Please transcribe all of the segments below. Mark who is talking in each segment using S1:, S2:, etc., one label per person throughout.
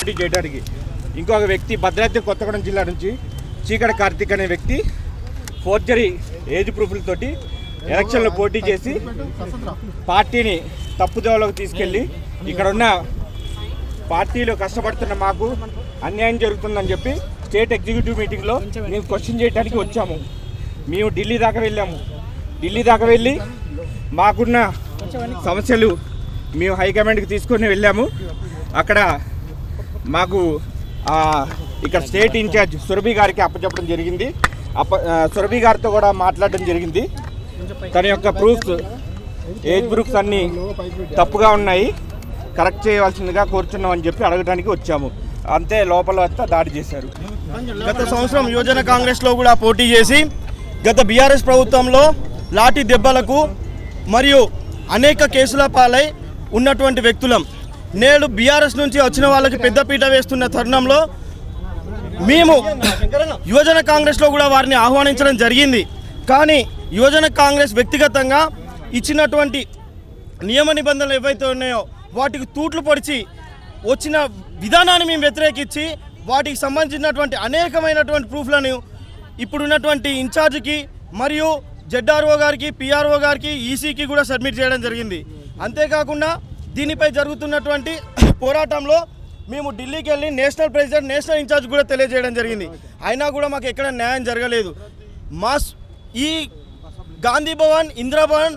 S1: పోటీ చేయడానికి. ఇంకొక వ్యక్తి భద్రాద్రి కొత్తగూడెం జిల్లా నుంచి చీకటి కార్తిక్ అనే వ్యక్తి ఫోర్జరీ ఏజ్ ప్రూఫ్లతోటి ఎలక్షన్లో పోటీ చేసి పార్టీని తప్పుదోవలోకి తీసుకెళ్ళి ఇక్కడ ఉన్న పార్టీలో కష్టపడుతున్న మాకు అన్యాయం జరుగుతుందని చెప్పి స్టేట్ ఎగ్జిక్యూటివ్ మీటింగ్లో మేము క్వశ్చన్ చేయడానికి వచ్చాము. మేము ఢిల్లీ దాకా వెళ్ళి మాకున్న సమస్యలు మేము హైకమాండ్కి తీసుకొని వెళ్ళాము. అక్కడ మాకు ఇక్కడ స్టేట్ ఇన్ఛార్జ్ సురభి గారికి అప్పచెప్పడం జరిగింది. సురభి గారితో కూడా మాట్లాడడం జరిగింది. తన యొక్క ప్రూఫ్స్ ఏజ్ ప్రూఫ్స్ అన్నీ తప్పుగా ఉన్నాయి, కరెక్ట్ చేయవలసిందిగా కోరుచున్నామని చెప్పి అడగడానికి వచ్చాము. అంతే లోపల దాడి చేశారు.
S2: గత సంవత్సరం యువజన కాంగ్రెస్లో కూడా పోటీ చేసి గత బీఆర్ఎస్ ప్రభుత్వంలో లాఠీ దెబ్బలకు మరియు అనేక కేసుల పాలై ఉన్నటువంటి వ్యక్తులం. నేడు బీఆర్ఎస్ నుంచి వచ్చిన వాళ్ళకి పెద్దపీట వేస్తున్న తరుణంలో మేము యువజన కాంగ్రెస్లో కూడా వారిని ఆహ్వానించడం జరిగింది. కానీ యువజన కాంగ్రెస్ వ్యక్తిగతంగా ఇచ్చినటువంటి నియమ నిబంధనలు ఏవైతే ఉన్నాయో వాటికి తూట్లు పొడిచి వచ్చిన విధానాన్ని మేము వ్యతిరేకించి వాటికి సంబంధించినటువంటి అనేకమైనటువంటి ప్రూఫ్లను ఇప్పుడున్నటువంటి ఇన్ఛార్జికి మరియు జెడ్ఆర్ఓ గారికి, పిఆర్ఓ గారికి, ఈసీకి కూడా సబ్మిట్ చేయడం జరిగింది. అంతేకాకుండా దీనిపై జరుగుతున్నటువంటి పోరాటంలో మేము ఢిల్లీకి వెళ్ళి నేషనల్ ప్రెసిడెంట్, నేషనల్ ఇన్ఛార్జ్ కూడా తెలియజేయడం జరిగింది. అయినా కూడా మాకు ఎక్కడ న్యాయం జరగలేదు. ఈ గాంధీ భవన్, ఇందిరాభవన్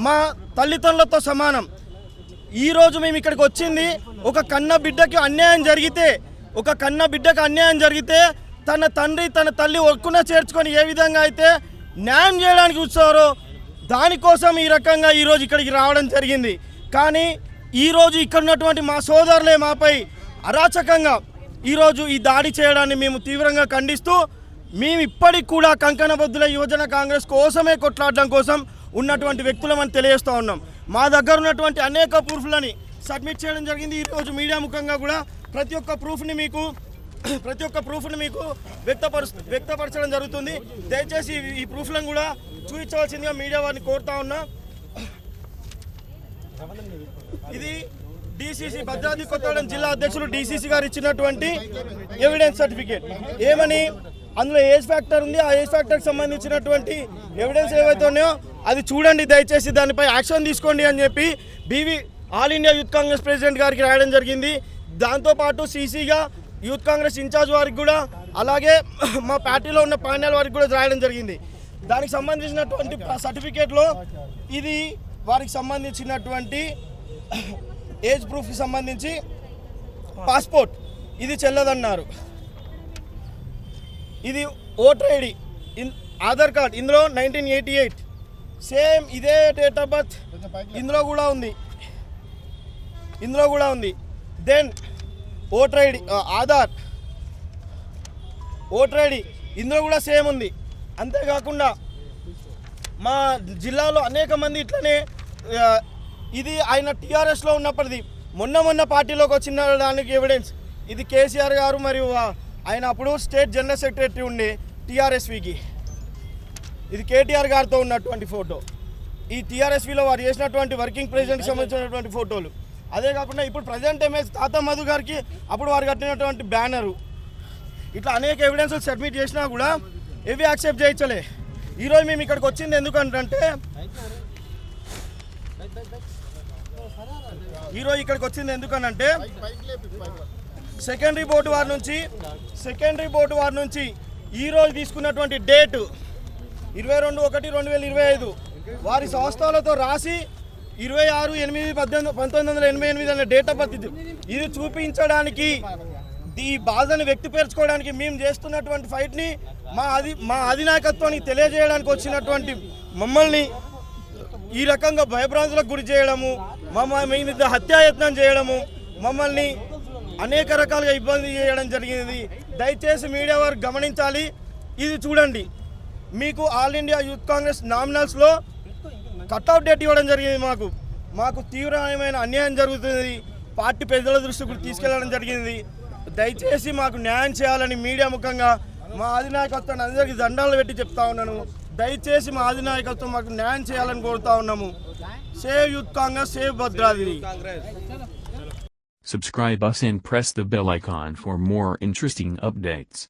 S2: మా తల్లిదండ్రులతో సమానం. ఈరోజు మేము ఇక్కడికి వచ్చింది ఒక కన్న బిడ్డకి అన్యాయం జరిగితే తన తండ్రి తన తల్లి ఒక్కున చేర్చుకొని ఏ విధంగా అయితే న్యాయం చేయడానికి వచ్చారో దానికోసం ఈ రకంగా ఈరోజు ఇక్కడికి రావడం జరిగింది. కానీ ఈరోజు ఇక్కడ ఉన్నటువంటి మా సోదరులే మాపై అరాచకంగా ఈరోజు ఈ దాడి చేయడాన్ని మేము తీవ్రంగా ఖండిస్తూ మేము ఇప్పటికి కూడా కంకణబద్దుల యువజన కాంగ్రెస్ కోసమే కొట్లాడడం కోసం ఉన్నటువంటి వ్యక్తులమని తెలియజేస్తూ ఉన్నాం. మా దగ్గర ఉన్నటువంటి అనేక ప్రూఫ్లని సబ్మిట్ చేయడం జరిగింది. ఈరోజు మీడియా ముఖంగా కూడా ప్రతి ఒక్క ప్రూఫ్ని మీకు వ్యక్తపరచడం జరుగుతుంది. దయచేసి ఈ ప్రూఫ్లను కూడా చూపించవలసిందిగా మీడియా వారిని కోరుతా ఉన్నా. ఇది డిసిసి భద్రాద్రి కొత్తగూడెం జిల్లా అధ్యక్షులు డిసిసి గారు ఇచ్చినటువంటి ఎవిడెన్స్ సర్టిఫికేట్. ఏమని అందులో ఏజ్ ఫ్యాక్టర్ ఉంది. ఆ ఏజ్ ఫ్యాక్టర్కి సంబంధించినటువంటి ఎవిడెన్స్ ఏవైతే ఉన్నాయో అది చూడండి, దయచేసి దానిపై యాక్షన్ తీసుకోండి అని చెప్పి all India youth Congress president గారికి రాయడం జరిగింది. దాంతోపాటు సీసీగా యూత్ కాంగ్రెస్ ఇన్ఛార్జ్ వారికి కూడా, అలాగే మా పార్టీలో ఉన్న ప్యానెల్ వారికి కూడా రాయడం జరిగింది. దానికి సంబంధించినటువంటి సర్టిఫికేట్లో ఇది వారికి సంబంధించినటువంటి ఏజ్ ప్రూఫ్కి సంబంధించి పాస్పోర్ట్ ఇది చెల్లదన్నారు. ఇది ఓటర్ ఐడి, ఆధార్ కార్డ్ ఇందులో 1988 సేమ్ ఇదే డేట్ ఆఫ్ బర్త్ ఇందులో కూడా ఉంది. Then voter ID, Aadhaar, voter ID ఇందులో కూడా సేమ్ ఉంది. అంతేకాకుండా మా జిల్లాలో అనేక మంది ఇట్లనే ఇది ఆయన టీఆర్ఎస్లో ఉన్నప్పటిది మొన్న పార్టీలోకి వచ్చిన దానికి ఎవిడెన్స్ ఇది కేసీఆర్ గారు మరియు ఆయన అప్పుడు స్టేట్ జనరల్ సెక్రటరీ ఉండే టీఆర్ఎస్వికి. ఇది కేటీఆర్ గారితో ఉన్నటువంటి ఫోటో. ఈ టీఆర్ఎస్విలో వారు చేసినటువంటి వర్కింగ్ ప్రెసిడెంట్కి సంబంధించినటువంటి ఫోటోలు. అదే కాకుండా ఇప్పుడు ప్రజెంట్ ఎంఎస్ తాత మధు గారికి అప్పుడు వారు కట్టినటువంటి బ్యానరు. ఇట్లా అనేక ఎవిడెన్స్లు సబ్మిట్ చేసినా కూడా ఇవి యాక్సెప్ట్ చేయించలే. ఈరోజు మేము ఇక్కడికి వచ్చింది ఎందుకనంటే సెకండరీ బోర్డు వారి నుంచి ఈరోజు తీసుకున్నటువంటి డేటు 22/1/2025 వారి సంస్థలతో రాసి 26/8/1988 అనే డేట్ ఆఫ్ బర్త్ ఇది చూపించడానికి, ఈ బాధను వ్యక్తపరచుకోవడానికి మేము చేస్తున్నటువంటి ఫైట్ని మా అధినాయకత్వానికి తెలియజేయడానికి వచ్చినటువంటి మమ్మల్ని ఈ రకంగా భయభ్రాంతులకు గురి చేయడము, మమ్మల్ని హత్యాయత్నం చేయడము, మమ్మల్ని అనేక రకాలుగా ఇబ్బంది చేయడం జరిగింది. దయచేసి మీడియా వారు గమనించాలి. ఇది చూడండి, మీకు ఆల్ ఇండియా యూత్ కాంగ్రెస్ నామినల్స్లో కట్అవుట్ డేట్ ఇవ్వడం జరిగింది. మాకు తీవ్రమైన అన్యాయం జరుగుతుంది. పార్టీ పెద్దల దృష్టికి తీసుకెళ్లడం జరిగింది. దయచేసి మాకు న్యాయం చేయాలని మీడియా ముఖంగా మా అధినాయకత్వాన్ని అందరికీ దండాలు పెట్టి చెప్తా ఉన్నాను. దయచేసి మా అధినాయకత్వం మాకు న్యాయం చేయాలని కోరుతా ఉన్నాము. Save youth Congress, save Bhadradri.
S3: Subscribe us and press the bell icon for more interesting updates.